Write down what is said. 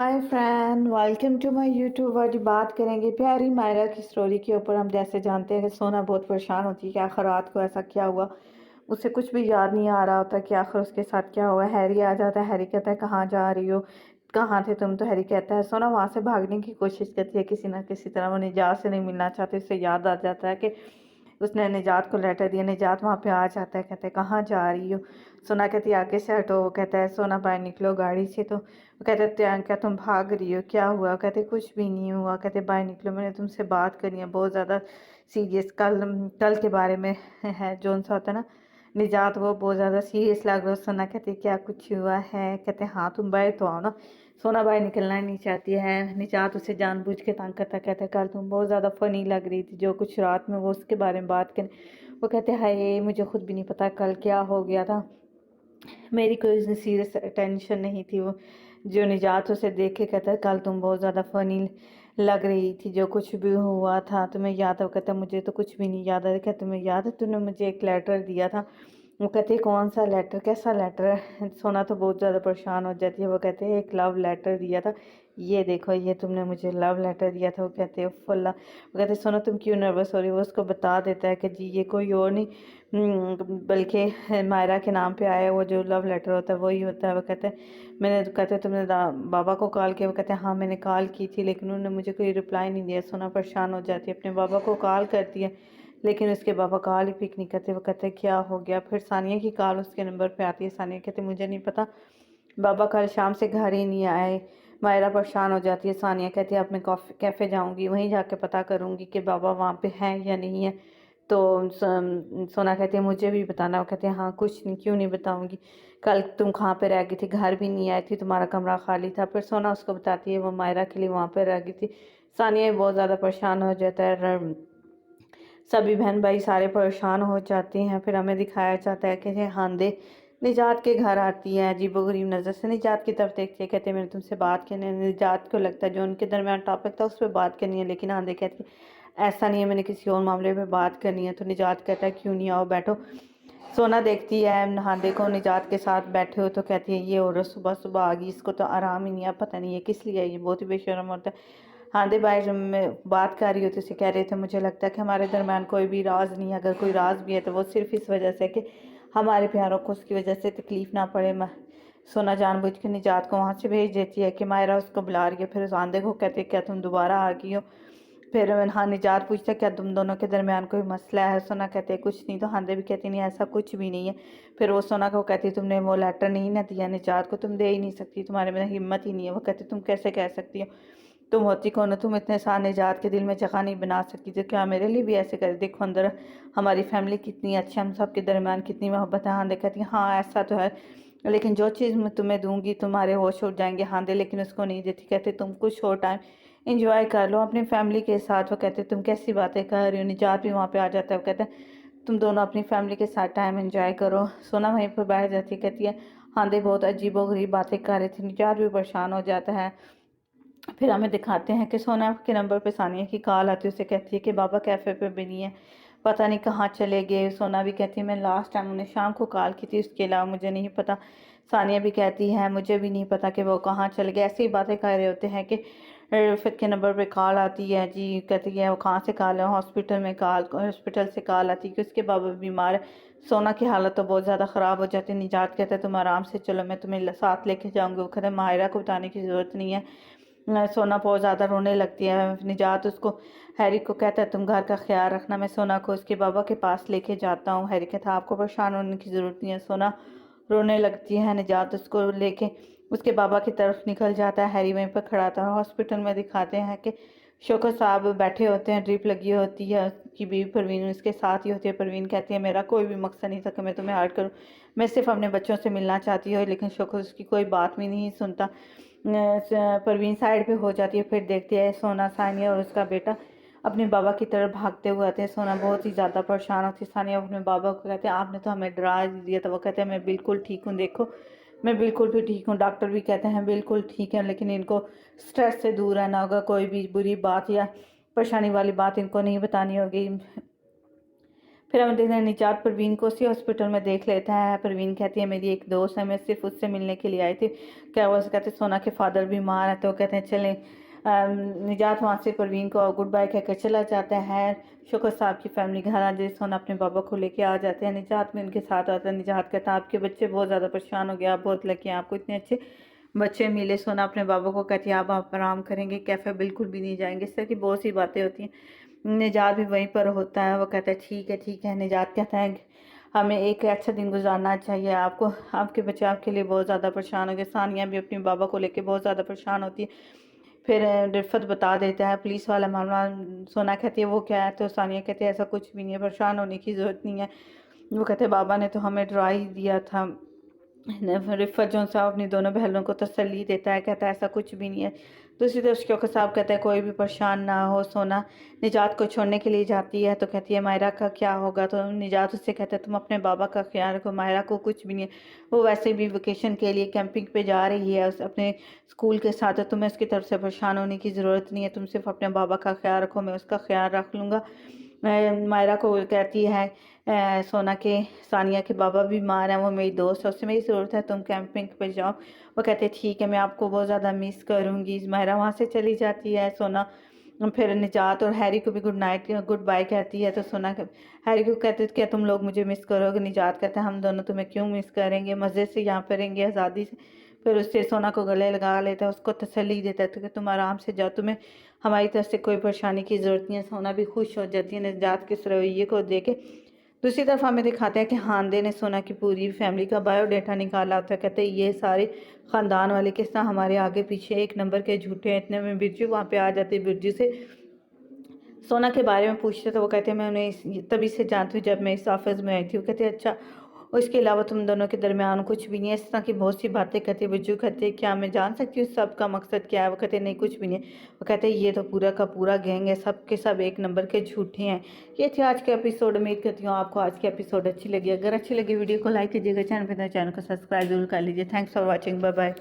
Hi friend, welcome to my YouTube. आज बात करेंगे प्यारी मायरा की स्टोरी के ऊपर। हम जैसे जानते हैं कि सोना बहुत परेशान होती है कि आखिर रात को ऐसा क्या हुआ। उसे कुछ भी याद नहीं आ रहा होता कि आखिर उसके साथ क्या हुआ। हैरी आ जाता है। हैरी कहता है कहाँ जा रही हो, कहाँ थे तुम। तो हैरी कहता है सोना वहाँ से भागने की कोशिश करती है किसी ना किसी तरह। वो निजात से नहीं मिलना चाहती। उसे याद आ जाता है कि उसने निजात को लेटर दिया। निजात वहाँ पे आ जाता है, कहते हैं कहाँ जा रही हो। सोना कहती है आगे से हटो। वो कहता है सोना बाहर निकलो गाड़ी से। तो वो कहते हैं क्या तुम भाग रही हो, क्या हुआ। कहते कुछ भी नहीं हुआ। कहते बाहर निकलो, मैंने तुमसे बात करनी है बहुत ज़्यादा सीरियस। कल कल के बारे में है जो सा होता है ना। निजात वो बहुत ज़्यादा सीरियस लग रहा है। सोना कहती क्या कुछ हुआ है। कहते हाँ तुम बाहर तो आओ ना। सोना बाहर निकलना नहीं चाहती है। निजात उसे जानबूझ के तंग करता। कहता है कल तुम बहुत ज़्यादा फ़नी लग रही थी, जो कुछ रात में वो उसके बारे में बात करें। वो कहते हाय मुझे खुद भी नहीं पता कल क्या हो गया था। मेरी कोई सीरियस टेंशन नहीं थी। वो जो निजात उसे देख के कहता है कल तुम बहुत ज़्यादा फ़नी लग रही थी, जो कुछ भी हुआ था तुम्हें याद है। वो कहता मुझे तो कुछ भी नहीं याद है। क्या तुम्हें याद है तूने मुझे एक लेटर दिया था। वो कहते कौन सा लेटर, कैसा लेटर है। सोना तो बहुत ज़्यादा परेशान हो जाती है। वो कहते हैं एक लव लेटर दिया था, ये देखो ये तुमने मुझे लव लेटर दिया था। वो कहते हैं फुल्ला। वो कहते सोना तुम क्यों नर्वस हो रही हो। वो उसको बता देता है कि जी ये कोई और नहीं बल्कि मायरा के नाम पे आया है। वो जो लव लेटर होता है वही होता है। वो कहते हैं मैंने कहते तुमने बाबा को कॉल किया। वो कहते हैं हाँ मैंने कॉल की थी, लेकिन उन्होंने मुझे कोई रिप्लाई नहीं दिया। सोना परेशान हो जाती है, अपने बाबा को कॉल करती है, लेकिन उसके बाबा कॉल ही पिक नहीं करते। वो कहते क्या हो गया। फिर सानिया की कॉल उसके नंबर पे आती है। सानिया कहते मुझे नहीं पता, बाबा कल शाम से घर ही नहीं आए। मायरा परेशान हो जाती है। सानिया कहती है अब मैं कैफ़े जाऊंगी, वहीं जाके पता करूंगी कि बाबा वहाँ पे हैं या नहीं है। तो सोना कहती है मुझे भी बताना। वो कहते हैं हाँ कुछ नहीं, क्यों नहीं बताऊंगी। कल तुम कहाँ पे रह गई थी, घर भी नहीं आई थी, तुम्हारा कमरा खाली था। फिर सोना उसको बताती है वो मायरा के लिए वहाँ पे रह गई थी। सानिया बहुत ज़्यादा परेशान हो जाता है। सभी बहन भाई सारे परेशान हो जाते हैं। फिर हमें दिखाया जाता है कि हांदे निजात के घर आती है। अजीबोगरीब नज़र से निजात की तरफ देखती है। कहते हैं मैंने तुमसे बात करनी है। निजात को लगता है जो उनके दरमियान टॉपिक था उस पर बात करनी है, लेकिन हांदे कहती है ऐसा नहीं है, मैंने किसी और मामले पे बात करनी है। तो निजात कहता है क्यों नहीं, आओ बैठो। सोना देखती है हांदे को निजात के साथ बैठे हो तो कहती है ये औरत सुबह सुबह आ गई, इसको तो आराम ही नहीं है, पता नहीं है किस लिए आई, ये बहुत ही बेशर्म होता है। हांदे भाई जब मैं बात कर रही होती उसे कह रहे थे मुझे लगता है कि हमारे दरम्यान कोई भी राज नहीं है। अगर कोई राज भी है तो वो सिर्फ इस वजह से कि हमारे प्यारों को उसकी वजह से तकलीफ ना पड़े। सोना जानबूझ के निजात को वहाँ से भेज देती है कि मायरा उसको बुला रही है। फिर उस आंधे को कहते क्या तुम दोबारा आ गई हो। फिर हाँ निजात पूछता क्या तुम दोनों के दरमियान कोई मसला है। सोना कहते हैं कुछ नहीं। तो हांदे भी कहती नहीं ऐसा कुछ भी नहीं है। फिर वो सोना को कहती तुमने वो लेटर नहीं ना दिया निजात को, तुम दे ही नहीं सकती, तुम्हारे में हिम्मत ही नहीं है। वो कहती तुम कैसे कह सकती हो, तुम होती कौन हो, तुम इतने साल निजात के दिल में जगह नहीं बना सकती। तो क्या मेरे लिए भी ऐसे कर, देखो अंदर हमारी फैमिली कितनी अच्छी, हम सब के दरमियान कितनी मोहब्बत है। हांदे कहती हाँ ऐसा तो है, लेकिन जो चीज़ मैं तुम्हें दूंगी तुम्हारे होश उड़ जाएंगे। हांदे लेकिन उसको नहीं देती, कहते तुम कुछ और टाइम इंजॉय कर लो अपनी फैमिली के साथ। वो कहते तुम कैसी बातें कर रही हो। निजात भी वहाँ पे आ जाता है। वो कहते हैं तुम दोनों अपनी फैमिली के साथ टाइम एंजॉय करो। सोना वहीं पर बैठ जाती है, कहती है हांदे बहुत अजीबो गरीब बातें कर रहे थे। निजात भी परेशान हो जाता है। फिर हमें दिखाते हैं कि सोना के नंबर पे सानिया की कॉल आती है। उसे कहती है कि बाबा कैफ़े पे भी नहीं है, पता नहीं कहाँ चले गए। सोना भी कहती है मैं लास्ट टाइम उन्हें शाम को कॉल की थी, उसके अलावा मुझे नहीं पता। सानिया भी कहती है मुझे भी नहीं पता कि वो कहाँ चले गए। ऐसी ही बातें कर रहे होते हैं कि फिर के नंबर पे कॉल आती है। जी कहती है वो कहाँ से कॉल है, हॉस्पिटल में कॉल, हॉस्पिटल से कॉल आती है कि उसके बाबा बीमार है। सोना की हालत तो बहुत ज़्यादा ख़राब हो जाती है। निजात कहता है तुम आराम से चलो, मैं तुम्हें साथ लेके जाऊँगी। वो कहते हैं माहिरा को बताने की ज़रूरत नहीं है। सोना बहुत ज़्यादा रोने लगती है। निजात उसको हैरी को कहता है तुम घर का ख्याल रखना, मैं सोना को उसके बाबा के पास लेके जाता हूँ। हैरी कहता है आपको परेशान होने की ज़रूरत नहीं है। सोना रोने लगती है। निजात उसको लेके उसके बाबा की तरफ निकल जाता है। हैरी वहीं पर खड़ा था। हॉस्पिटल में दिखाते हैं कि शौकत साहब बैठे होते हैं, ड्रिप लगी होती है, उसकी बीवी परवीन उसके साथ ही होती है। परवीन कहती है मेरा कोई भी मकसद नहीं था कि मैं तुम्हें हर्ट करूँ, मैं सिर्फ अपने बच्चों से मिलना चाहती हूँ। लेकिन शौकत उसकी कोई बात भी नहीं सुनता। परवीन साइड पे हो जाती है। फिर देखती है सोना सानिया और उसका बेटा अपने बाबा की तरफ भागते हुए आते हैं। सोना बहुत ही ज़्यादा परेशान होती है। सानिया अपने बाबा को कहते हैं आपने तो हमें डरा दिया था। वो कहते हैं मैं बिल्कुल ठीक हूँ, देखो मैं बिल्कुल भी ठीक हूँ। डॉक्टर भी कहते हैं बिल्कुल ठीक है, लेकिन इनको स्ट्रेस से दूर रहना होगा, कोई भी बुरी बात या परेशानी वाली बात इनको नहीं बतानी होगी। फिर हम देखते हैं निजात परवीन को उसी हॉस्पिटल में देख लेता है। परवीन कहती है मेरी एक दोस्त है, मैं सिर्फ उससे मिलने के लिए आई थी। क्या हुआ? कहते सोना के फादर बीमार है, तो कहते हैं चलें। निजात वहाँ से परवीन को गुड बाय कहकर चला जाता है। शुक्र साहब की फैमिली घर आ जाती, सोना अपने बाबा को लेके आ जाते हैं। निजात भी उनके साथ आता है। निजात कहता है आपके बच्चे बहुत ज़्यादा परेशान हो गए, आप बहुत लकी हैं, आपको इतने अच्छे बच्चे मिले। सोना अपने बाबा को कहती है आप आराम करेंगे, कैफ़े बिल्कुल भी नहीं जाएंगे। इस तरह की बहुत सी बातें होती हैं। निजात भी वहीं पर होता है, वो कहता है ठीक है ठीक है। निजात कहता है हमें एक अच्छा दिन गुजारना चाहिए, आपको आपके बच्चे आपके लिए बहुत ज़्यादा परेशान हो गए। सानिया भी अपने बाबा को लेके बहुत ज़्यादा परेशान होती है। फिर रिफ़त बता देता है पुलिस वाला मामला। सोना कहती है वो क्या है? तो सानिया कहती है ऐसा कुछ भी नहीं है, परेशान होने की ज़रूरत नहीं है। वो कहते हैं बाबा ने तो हमें डरा ही दिया था। रिफ़त जो साहब अपनी दोनों बहनों को तसल्ली देता है, कहता है ऐसा कुछ भी नहीं है। दूसरी तरफ शौकत साहब कहता है कोई भी परेशान ना हो। सोना निजात को छोड़ने के लिए जाती है तो कहती है मायरा का क्या होगा? तो निजात उससे कहता है तुम अपने बाबा का ख्याल रखो, मायरा को कुछ भी नहीं है, वो वैसे भी वेकेशन के लिए कैंपिंग पे जा रही है अपने स्कूल के साथ, तो तुम्हें उसकी तरफ से परेशान होने की ज़रूरत नहीं है, तुम सिर्फ अपने बाबा का ख्याल रखो, मैं उसका ख्याल रख लूँगा। मायरा को कहती है सोना के सानिया के बाबा बीमार हैं, वो मेरी दोस्त है, उससे मेरी ज़रूरत है, तुम कैंपिंग पे जाओ। वो कहते हैं ठीक है, मैं आपको बहुत ज़्यादा मिस करूँगी। मायरा वहाँ से चली जाती है। सोना फिर निजात और हैरी को भी गुड बाय कहती है। तो सोना हैरी को कहते क्या तुम लोग मुझे मिस करोगे? निजात कहते हैं हम दोनों तुम्हें क्यों मिस करेंगे, मज़े से यहाँ पर रहेंगे आज़ादी से। फिर उससे सोना को गले लगा लेता है, उसको तसल्ली देता है तो कि तुम आराम से जाओ, तुम्हें हमारी तरफ से कोई परेशानी की ज़रूरत नहीं है। सोना भी खुश हो जाती है निजात के इस रवैये को देखे। दूसरी तरफ हमें दिखाते हैं कि हांदे ने सोना की पूरी फैमिली का बायोडाटा निकाला होता है। कहते हैं ये सारे ख़ानदान वाले किस तरह हमारे आगे पीछे एक नंबर के झूठे हैं। इतने में बिरजू वहाँ पे आ जाती है। बिरजू से सोना के बारे में पूछते तो वो कहते हैं मैं उन्हें तभी से जानती हूँ जब मैं इस ऑफिस में आई थी। वो कहते हैं अच्छा, और इसके अलावा तुम दोनों के दरमियान कुछ भी नहीं है? इस तरह की बहुत सी बातें कहती है। बिरजू कहते हैं क्या मैं जान सकती हूँ सब का मकसद क्या है? वो कहते हैं नहीं कुछ भी नहीं है। वो कहते हैं ये तो पूरा का पूरा गैंग है, सब के सब एक नंबर के झूठे हैं। ये थी आज के एपिसोड। उम्मीद करती हूँ आपको आज की एपिसोड अच्छी लगी। अगर अच्छी लगी वीडियो को लाइक कीजिएगा, चैनल पर चैनल को सब्सक्राइब जरूर कर लीजिए। Thanks for watching, bye bye.